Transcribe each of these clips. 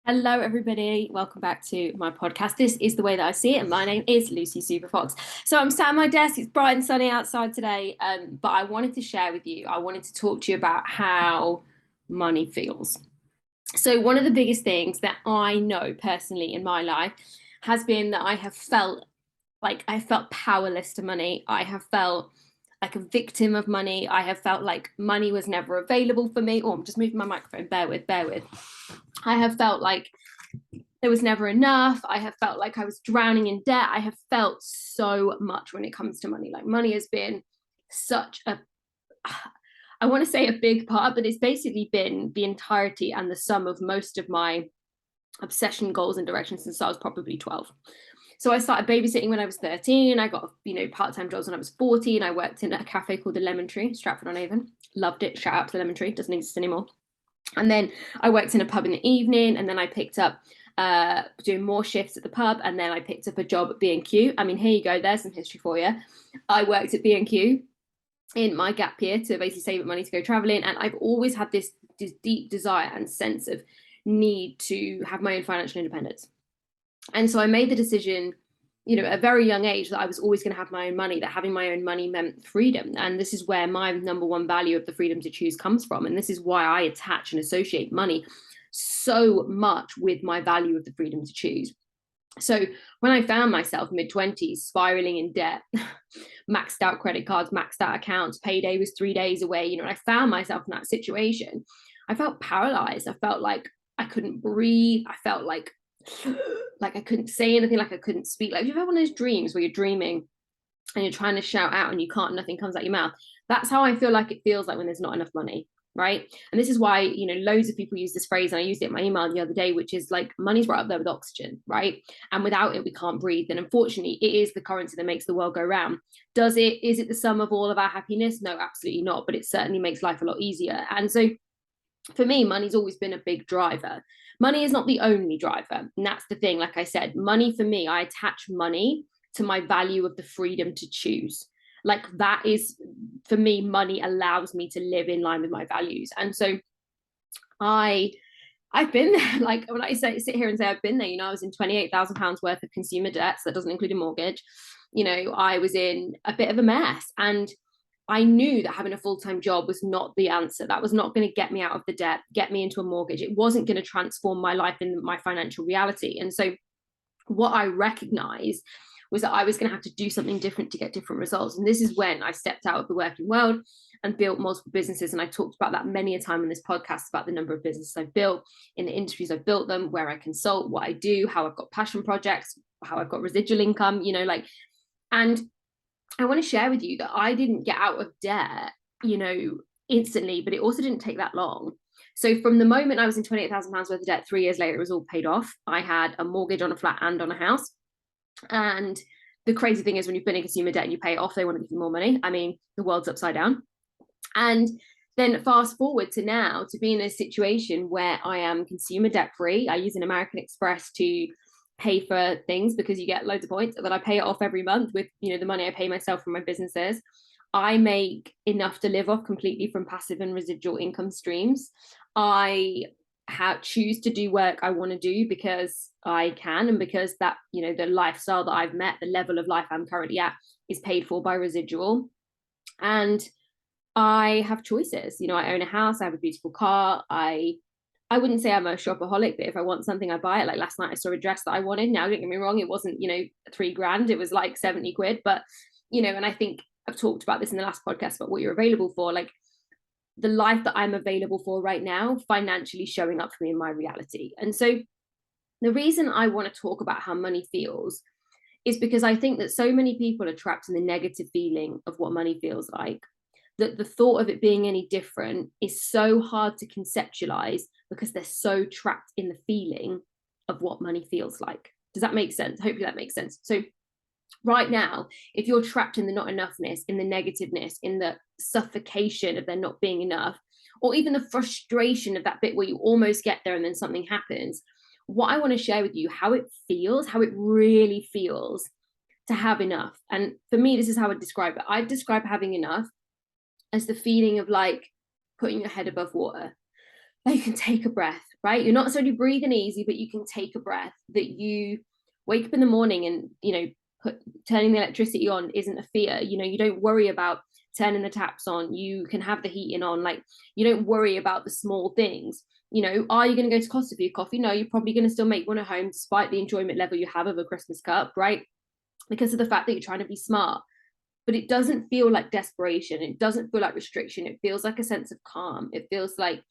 Hello, everybody. Welcome back to my podcast. This is The Way That I See It, and my name is Lucy Superfox. So I'm sat at my desk. It's bright and sunny outside today, but I wanted to share with you, I wanted to talk to you about how money feels. So one of the biggest things that I know personally in my life has been that I have felt powerless to money. I have felt like a victim of money. I have felt like money was never available for me. Oh, I'm just moving my microphone. Bear with. I have felt like there was never enough. I have felt like I was drowning in debt. I have felt so much when it comes to money. Like money has been such a, I want to say a big part, but it's basically been the entirety and the sum of most of my obsession, goals, and directions since I was probably 12. So I started babysitting when I was 13. I got, part-time jobs when I was 14. I worked in a cafe called the Lemon Tree, Stratford-on-Avon. Loved it. Shout out to the Lemon Tree. Doesn't exist anymore. And then I worked in a pub in the evening, and then I picked up doing more shifts at the pub, and then I picked up a job at B&Q. I mean, here you go, there's some history for you. I worked at B&Q in my gap year to basically save up money to go traveling, and I've always had this deep desire and sense of need to have my own financial independence. And so I made the decision, at a very young age, that I was always going to have my own money, that having my own money meant freedom. And this is where my number one value of the freedom to choose comes from. And this is why I attach and associate money so much with my value of the freedom to choose. So when I found myself mid-20s spiraling in debt, maxed out credit cards, maxed out accounts, payday was 3 days away, and I found myself in that situation, I felt paralyzed. I felt like I couldn't breathe. I felt like I couldn't say anything, like I couldn't speak. Like, you've had one of those dreams where you're dreaming and you're trying to shout out and you can't, nothing comes out your mouth. That's how I feel like it feels like when there's not enough money, right? And this is why, loads of people use this phrase, and I used it in my email the other day, which is like, money's right up there with oxygen, right? And without it, we can't breathe. And unfortunately, it is the currency that makes the world go round. Is it the sum of all of our happiness? No, absolutely not. But it certainly makes life a lot easier. And so for me, money's always been a big driver. Money is not the only driver. And that's the thing. Like I said, money for me, I attach money to my value of the freedom to choose. Like, that is, for me, money allows me to live in line with my values. And so I've been there. Like, when I sit here and say I've been there, I was in £28,000 worth of consumer debt. So that doesn't include a mortgage. I was in a bit of a mess. And I knew that having a full-time job was not the answer. That was not going to get me out of the debt, get me into a mortgage. It wasn't going to transform my life in my financial reality. And so what I recognized was that I was going to have to do something different to get different results. And this is when I stepped out of the working world and built multiple businesses. And I talked about that many a time on this podcast, about the number of businesses I've built, in the industries I've built them, where I consult, what I do, how I've got passion projects, how I've got residual income, and I want to share with you that I didn't get out of debt, instantly, but it also didn't take that long. So from the moment I was in £28,000 worth of debt, 3 years later, it was all paid off. I had a mortgage on a flat and on a house. And the crazy thing is, when you've been in consumer debt and you pay it off, they want to give you more money. I mean, the world's upside down. And then fast forward to now, to be in a situation where I am consumer debt free. I use an American Express to pay for things because you get loads of points, that I pay it off every month with, the money I pay myself from my businesses. I make enough to live off completely from passive and residual income streams. I choose to do work I want to do because I can, and because that, the lifestyle that I've met, the level of life I'm currently at, is paid for by residual. And I have choices. I own a house, I have a beautiful car. I wouldn't say I'm a shopaholic, but if I want something, I buy it. Like last night, I saw a dress that I wanted. Now, don't get me wrong, it wasn't, £3,000. It was like 70 quid. But, and I think I've talked about this in the last podcast about what you're available for. Like, the life that I'm available for right now, financially showing up for me in my reality. And so the reason I want to talk about how money feels is because I think that so many people are trapped in the negative feeling of what money feels like, that the thought of it being any different is so hard to conceptualize because they're so trapped in the feeling of what money feels like. Does that make sense? Hopefully that makes sense. So right now, if you're trapped in the not enoughness, in the negativeness, in the suffocation of there not being enough, or even the frustration of that bit where you almost get there and then something happens, what I want to share with you, how it feels, how it really feels to have enough. And for me, this is how I describe it. I describe having enough as the feeling of like putting your head above water. Like, you can take a breath. right? You're not necessarily breathing easy, but you can take a breath, that you wake up in the morning and, turning the electricity on isn't a fear. You don't worry about turning the taps on. You can have the heating on. Like, you don't worry about the small things. Are you going to go to Costa for your coffee? No, you're probably going to still make one at home despite the enjoyment level you have of a Christmas cup, right? Because of the fact that you're trying to be smart. But it doesn't feel like desperation. It doesn't feel like restriction. It feels like a sense of calm. It feels like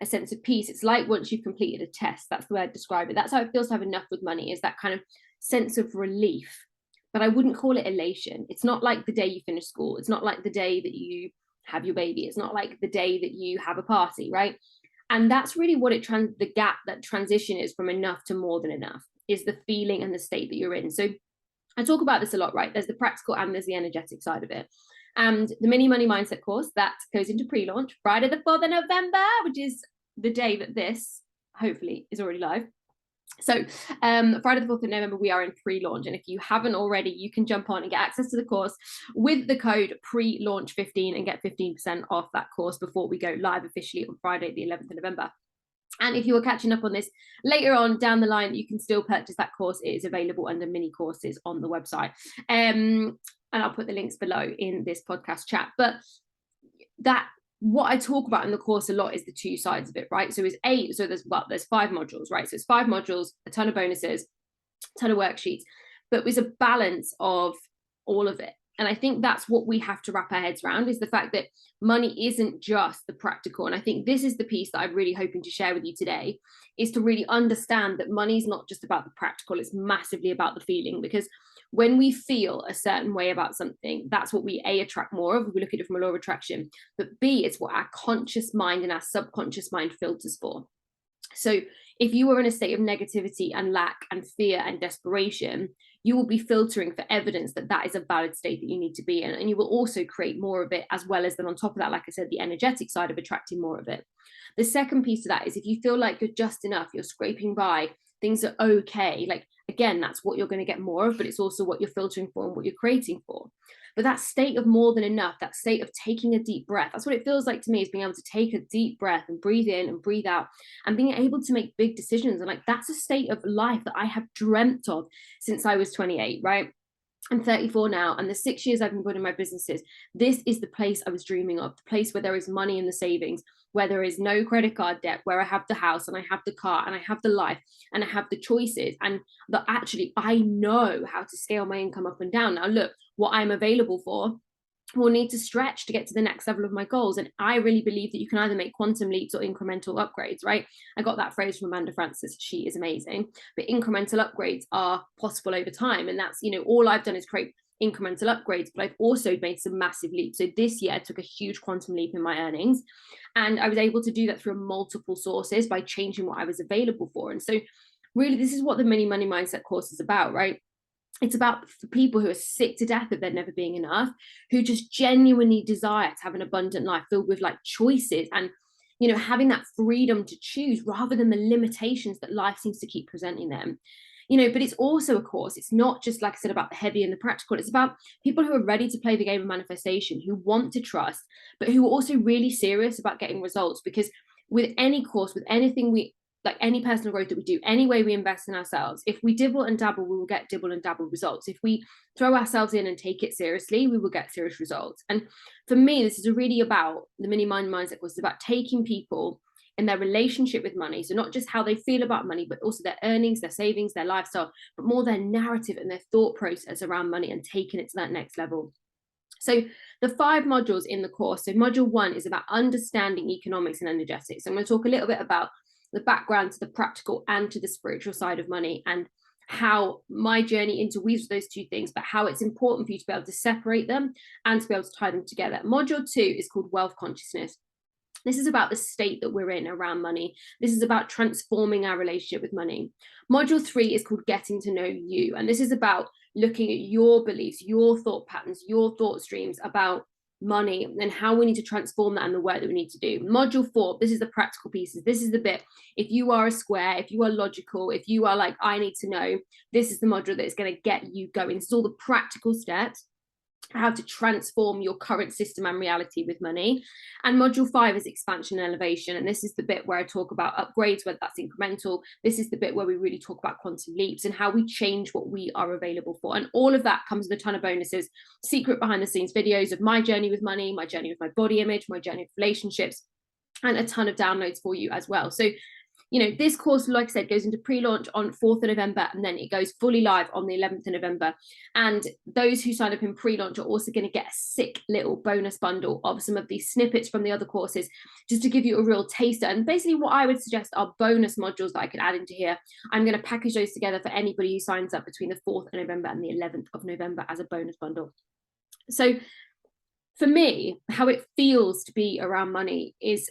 a sense of peace. It's like once you've completed a test, that's the way I describe it. That's how it feels to have enough with money, is that kind of sense of relief. But I wouldn't call it elation. It's not like the day you finish school. It's not like the day that you have your baby. It's not like the day that you have a party, right? And that's really what the gap, that transition is from enough to more than enough, is the feeling and the state that you're in. So I talk about this a lot, right? There's the practical and there's the energetic side of it. And the mini money mindset course that goes into pre-launch Friday the 4th of November, which is the day that this hopefully is already live. So Friday the 4th of November, we are in pre-launch. And if you haven't already, you can jump on and get access to the course with the code pre-launch15 and get 15% off that course before we go live officially on Friday, the 11th of November. And if you are catching up on this later on down the line, you can still purchase that course. It is available under mini courses on the website. And I'll put the links below in this podcast chat. But what I talk about in the course a lot is the two sides of it, right? So there's 5 modules, right? So it's 5 modules, a ton of bonuses, a ton of worksheets, but there's a balance of all of it. And I think that's what we have to wrap our heads around, is the fact that money isn't just the practical. And I think this is the piece that I'm really hoping to share with you today, is to really understand that money is not just about the practical, it's massively about the feeling. Because when we feel a certain way about something, that's what we attract more of. We look at it from a law of attraction, but B, it's what our conscious mind and our subconscious mind filters for. So if you are in a state of negativity and lack and fear and desperation, you will be filtering for evidence that that is a valid state that you need to be in. And you will also create more of it, as well as then on top of that, like I said, the energetic side of attracting more of it. The second piece of that is if you feel like you're just enough, you're scraping by, things are okay, like, again, that's what you're going to get more of, but it's also what you're filtering for and what you're creating for. But that state of more than enough, that state of taking a deep breath, that's what it feels like to me, is being able to take a deep breath and breathe in and breathe out and being able to make big decisions. And like, that's a state of life that I have dreamt of since I was 28, right? I'm 34 now, and the 6 years I've been building my businesses, this is the place I was dreaming of, the place where there is money in the savings, where there is no credit card debt, where I have the house and I have the car and I have the life and I have the choices, and that actually I know how to scale my income up and down. Now, look, what I'm available for will need to stretch to get to the next level of my goals. And I really believe that you can either make quantum leaps or incremental upgrades, right? I got that phrase from Amanda Francis. She is amazing. But incremental upgrades are possible over time. And that's, all I've done is create incremental upgrades, but I've also made some massive leaps. So this year I took a huge quantum leap in my earnings, and I was able to do that through multiple sources by changing what I was available for. And so really, this is what the mini money mindset course is about, right? It's about for people who are sick to death of there never being enough, who just genuinely desire to have an abundant life filled with like choices and, having that freedom to choose rather than the limitations that life seems to keep presenting them. But it's also, of course, it's not just, like I said, about the heavy and the practical. It's about people who are ready to play the game of manifestation, who want to trust, but who are also really serious about getting results. Because with any course, with anything like any personal growth that we do, any way we invest in ourselves, if we dibble and dabble, we will get dibble and dabble results. If we throw ourselves in and take it seriously, we will get serious results. And for me, this is really about the mini mind mindset course. It's about taking people in their relationship with money. So not just how they feel about money, but also their earnings, their savings, their lifestyle, but more their narrative and their thought process around money and taking it to that next level. So the 5 modules in the course. So module 1 is about understanding economics and energetics. I'm going to talk a little bit about the background to the practical and to the spiritual side of money, and how my journey interweaves those two things, but how it's important for you to be able to separate them and to be able to tie them together. Module 2 is called wealth consciousness. This is about the state that we're in around money. This is about transforming our relationship with money. Module 3 is called getting to know you. And this is about looking at your beliefs, your thought patterns, your thought streams about money and how we need to transform that and the work that we need to do. Module 4, this is the practical pieces. This is the bit, if you are a square, if you are logical, if you are like, I need to know, this is the module that is going to get you going. It's all the practical steps how to transform your current system and reality with money. And module 5 is expansion and elevation. And this is the bit where I talk about upgrades, whether that's incremental. This is the bit where we really talk about quantum leaps and how we change what we are available for. And all of that comes with a ton of bonuses, secret behind the scenes videos of my journey with money, my journey with my body image, my journey with relationships, and a ton of downloads for you as well. So this course, like I said, goes into pre-launch on 4th of November, and then it goes fully live on the 11th of November. And those who sign up in pre-launch are also going to get a sick little bonus bundle of some of these snippets from the other courses, just to give you a real taster. And basically what I would suggest are bonus modules that I could add into here. I'm going to package those together for anybody who signs up between the 4th of November and the 11th of November as a bonus bundle. So for me, how it feels to be around money is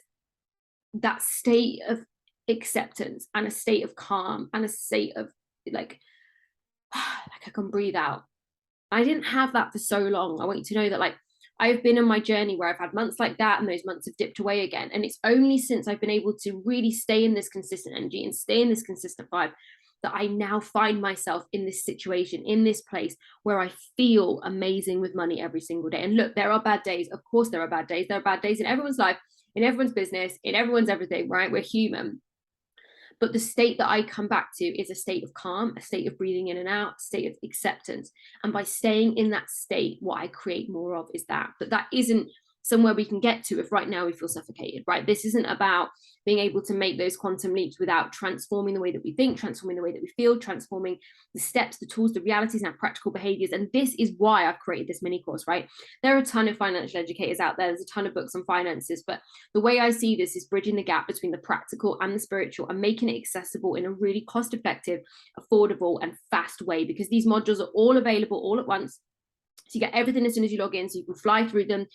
that state of acceptance and a state of calm and a state of like I can breathe out. I didn't have that for so long. I want you to know that I've been on my journey where I've had months like that, and those months have dipped away again. And it's only since I've been able to really stay in this consistent energy and stay in this consistent vibe that I now find myself in this situation, in this place where I feel amazing with money every single day. And look, there are bad days. Of course there are bad days. There are bad days in everyone's life, in everyone's business, in everyone's everything, right? We're human. But the state that I come back to is a state of calm, a state of breathing in and out, a state of acceptance. And by staying in that state, what I create more of is that. But that isn't somewhere we can get to if right now we feel suffocated, right? This isn't about being able to make those quantum leaps without transforming the way that we think, transforming the way that we feel, transforming the steps, the tools, the realities, and our practical behaviors. And this is why I've created this mini course, right? There are a ton of financial educators out there. There's a ton of books on finances, but the way I see this is bridging the gap between the practical and the spiritual and making it accessible in a really cost-effective, affordable, and fast way, because these modules are all available all at once. So you get everything as soon as you log in, so you can fly through them.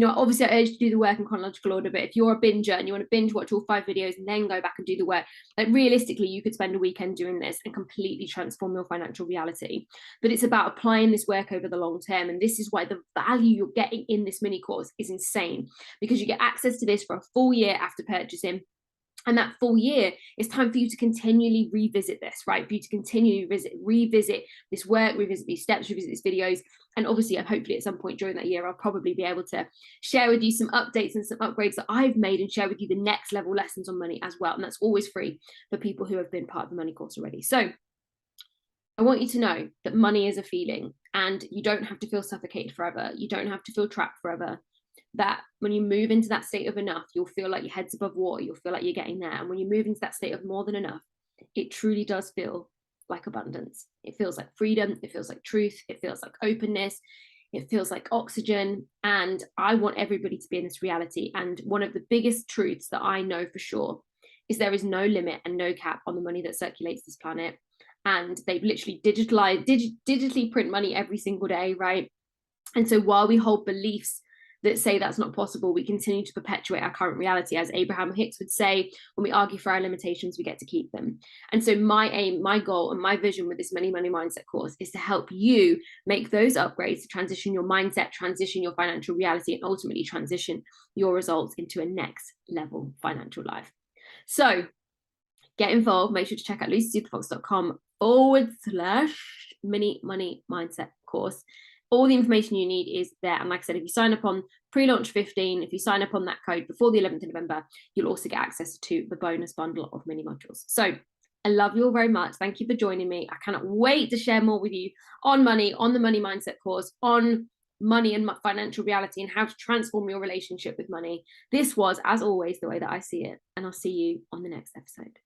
Obviously I urge you to do the work in chronological order, but if you're a binger and you want to binge watch all 5 videos and then go back and do the work, realistically, you could spend a weekend doing this and completely transform your financial reality. But it's about applying this work over the long term. And this is why the value you're getting in this mini course is insane, because you get access to this for a full year after purchasing. And that full year, it's time for you to continually revisit this, right? For you to continually revisit this work, revisit these steps, revisit these videos. And obviously, hopefully at some point during that year, I'll probably be able to share with you some updates and some upgrades that I've made and share with you the next level lessons on money as well. And that's always free for people who have been part of the money course already. So I want you to know that money is a feeling, and you don't have to feel suffocated forever. You don't have to feel trapped forever. That when you move into that state of enough, you'll feel like your head's above water, you'll feel like you're getting there. And when you move into that state of more than enough, it truly does feel like abundance. It feels like freedom, it feels like truth, it feels like openness, it feels like oxygen. And I want everybody to be in this reality. And one of the biggest truths that I know for sure is there is no limit and no cap on the money that circulates this planet. And they've literally digitally print money every single day, right? And so while we hold beliefs that say that's not possible, we continue to perpetuate our current reality. As Abraham Hicks would say, when we argue for our limitations, we get to keep them. And so my aim, my goal, and my vision with this Money Mindset course is to help you make those upgrades to transition your mindset, transition your financial reality, and ultimately transition your results into a next level financial life. So get involved. Make sure to check out lucysuperfox.com/mini money mindset course. All the information you need is there. And like I said, if you sign up on pre-launch 15, if you sign up on that code before the 11th of November, you'll also get access to the bonus bundle of mini modules. So I love you all very much. Thank you for joining me. I cannot wait to share more with you on money, on the Money Mindset course, on money and financial reality, and how to transform your relationship with money. This was, as always, the way that I see it. And I'll see you on the next episode.